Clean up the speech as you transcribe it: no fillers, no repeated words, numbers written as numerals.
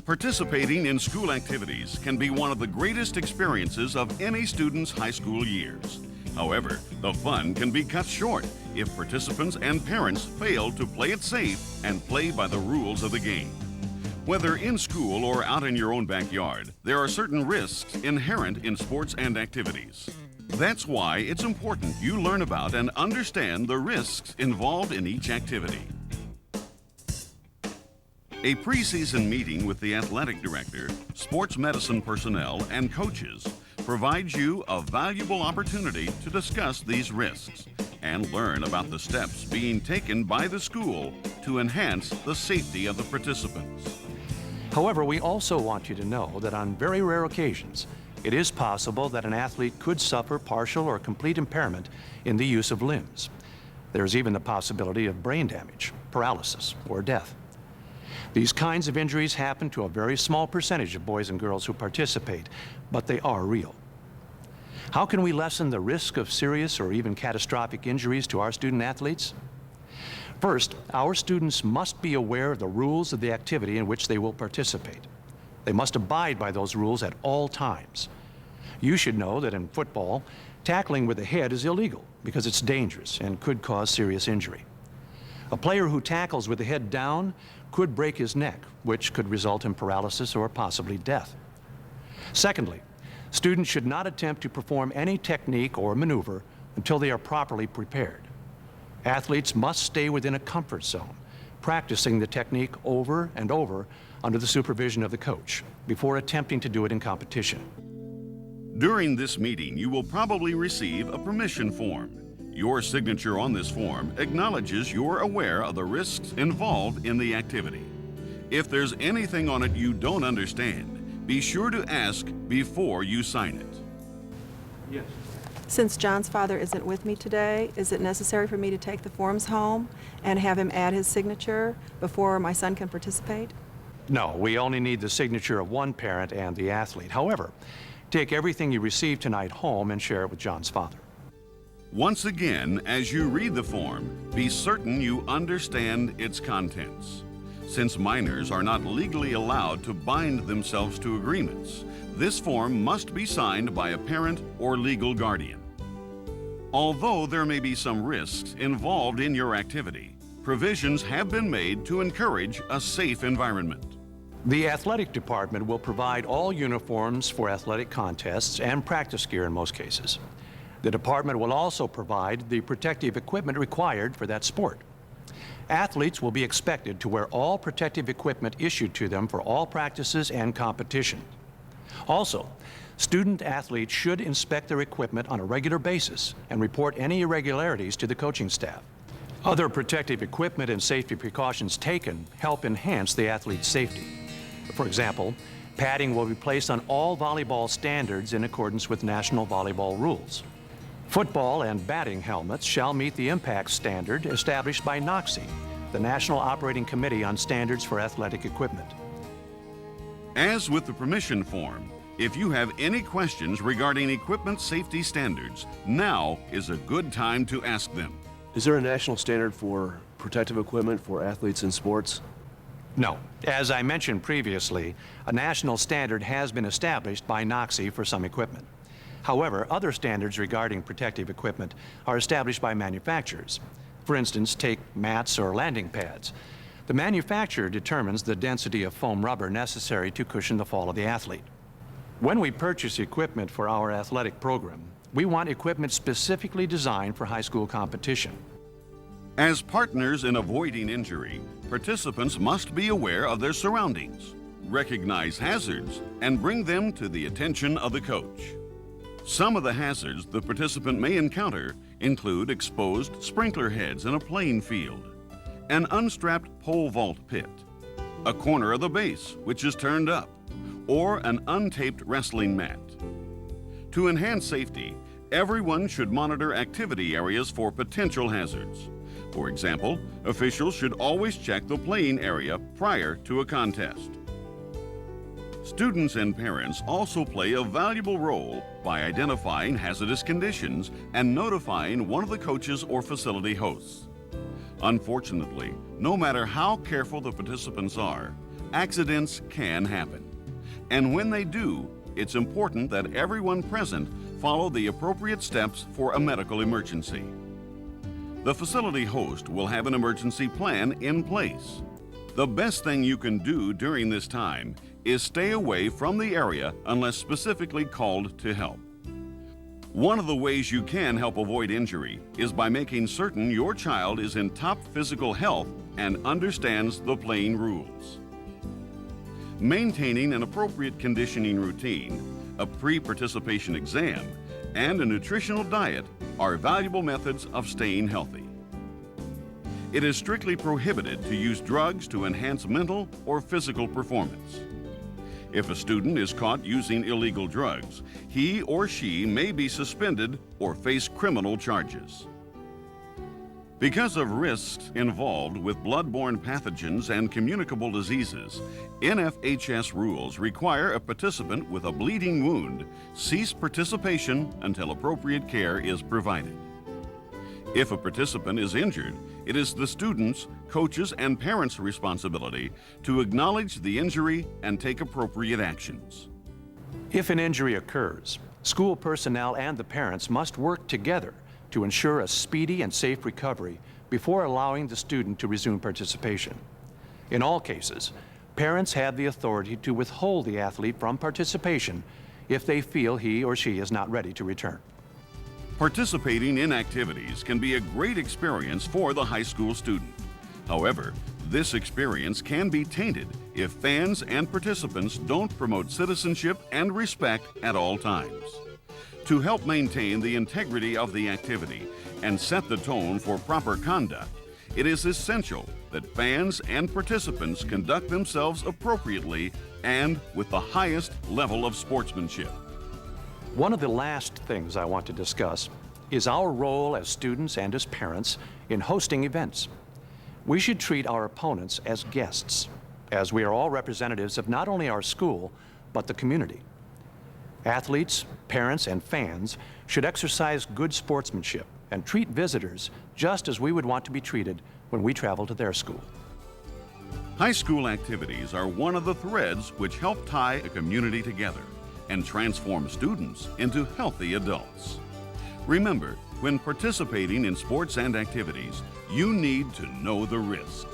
Participating in school activities can be one of the greatest experiences of any student's high school years. However, the fun can be cut short if participants and parents fail to play it safe and play by the rules of the game. Whether in school or out in your own backyard, there are certain risks inherent in sports and activities. That's why it's important you learn about and understand the risks involved in each activity. A preseason meeting with the athletic director, sports medicine personnel, and coaches provides you a valuable opportunity to discuss these risks and learn about the steps being taken by the school to enhance the safety of the participants. However, we also want you to know that on very rare occasions, it is possible that an athlete could suffer partial or complete impairment in the use of limbs. There's even the possibility of brain damage, paralysis, or death. These kinds of injuries happen to a very small percentage of boys and girls who participate, but they are real. How can we lessen the risk of serious or even catastrophic injuries to our student athletes? First, our students must be aware of the rules of the activity in which they will participate. They must abide by those rules at all times. You should know that in football, tackling with the head is illegal because it's dangerous and could cause serious injury. A player who tackles with the head down could break his neck, which could result in paralysis or possibly death. Secondly, students should not attempt to perform any technique or maneuver until they are properly prepared. Athletes must stay within a comfort zone, practicing the technique over and over under the supervision of the coach before attempting to do it in competition. During this meeting, you will probably receive a permission form. Your signature on this form acknowledges you're aware of the risks involved in the activity. If there's anything on it you don't understand, be sure to ask before you sign it. Yes. Since John's father isn't with me today, is it necessary for me to take the forms home and have him add his signature before my son can participate? No, we only need the signature of one parent and the athlete. However, take everything you receive tonight home and share it with John's father. Once again, as you read the form, be certain you understand its contents. Since minors are not legally allowed to bind themselves to agreements, this form must be signed by a parent or legal guardian. Although there may be some risks involved in your activity, provisions have been made to encourage a safe environment. The athletic department will provide all uniforms for athletic contests and practice gear in most cases. The department will also provide the protective equipment required for that sport. Athletes will be expected to wear all protective equipment issued to them for all practices and competition. Also, student athletes should inspect their equipment on a regular basis and report any irregularities to the coaching staff. Other protective equipment and safety precautions taken help enhance the athlete's safety. For example, padding will be placed on all volleyball standards in accordance with national volleyball rules. Football and batting helmets shall meet the impact standard established by NOCSE, the National Operating Committee on Standards for Athletic Equipment. As with the permission form, if you have any questions regarding equipment safety standards, now is a good time to ask them. Is there a national standard for protective equipment for athletes in sports? No. As I mentioned previously, a national standard has been established by NOCSE for some equipment. However, other standards regarding protective equipment are established by manufacturers. For instance, take mats or landing pads. The manufacturer determines the density of foam rubber necessary to cushion the fall of the athlete. When we purchase equipment for our athletic program, we want equipment specifically designed for high school competition. As partners in avoiding injury, participants must be aware of their surroundings, recognize hazards, and bring them to the attention of the coach. Some of the hazards the participant may encounter include exposed sprinkler heads in a playing field, an unstrapped pole vault pit, a corner of the base which is turned up, or an untaped wrestling mat. To enhance safety, everyone should monitor activity areas for potential hazards. For example, officials should always check the playing area prior to a contest. Students and parents also play a valuable role by identifying hazardous conditions and notifying one of the coaches or facility hosts. Unfortunately, no matter how careful the participants are, Accidents can happen. And when they do, it's important that everyone present follow the appropriate steps for a medical emergency. The facility host will have an emergency plan in place. The best thing you can do during this time is stay away from the area unless specifically called to help. One of the ways you can help avoid injury is by making certain your child is in top physical health and understands the playing rules. Maintaining an appropriate conditioning routine, a pre-participation exam, and a nutritional diet are valuable methods of staying healthy. It is strictly prohibited to use drugs to enhance mental or physical performance. If a student is caught using illegal drugs, he or she may be suspended or face criminal charges. Because of risks involved with blood-borne pathogens and communicable diseases, NFHS rules require a participant with a bleeding wound cease participation until appropriate care is provided. If a participant is injured, it is the students, coaches, and parents' responsibility to acknowledge the injury and take appropriate actions. If an injury occurs, school personnel and the parents must work together to ensure a speedy and safe recovery before allowing the student to resume participation. In all cases, parents have the authority to withhold the athlete from participation if they feel he or she is not ready to return. Participating in activities can be a great experience for the high school student. However, this experience can be tainted if fans and participants don't promote citizenship and respect at all times. To help maintain the integrity of the activity and set the tone for proper conduct, it is essential that fans and participants conduct themselves appropriately and with the highest level of sportsmanship. One of the last things I want to discuss is our role as students and as parents in hosting events. We should treat our opponents as guests, as we are all representatives of not only our school, but the community. Athletes, parents, and fans should exercise good sportsmanship and treat visitors just as we would want to be treated when we travel to their school. High school activities are one of the threads which help tie a community together and transform students into healthy adults. Remember, when participating in sports and activities, you need to know the risks.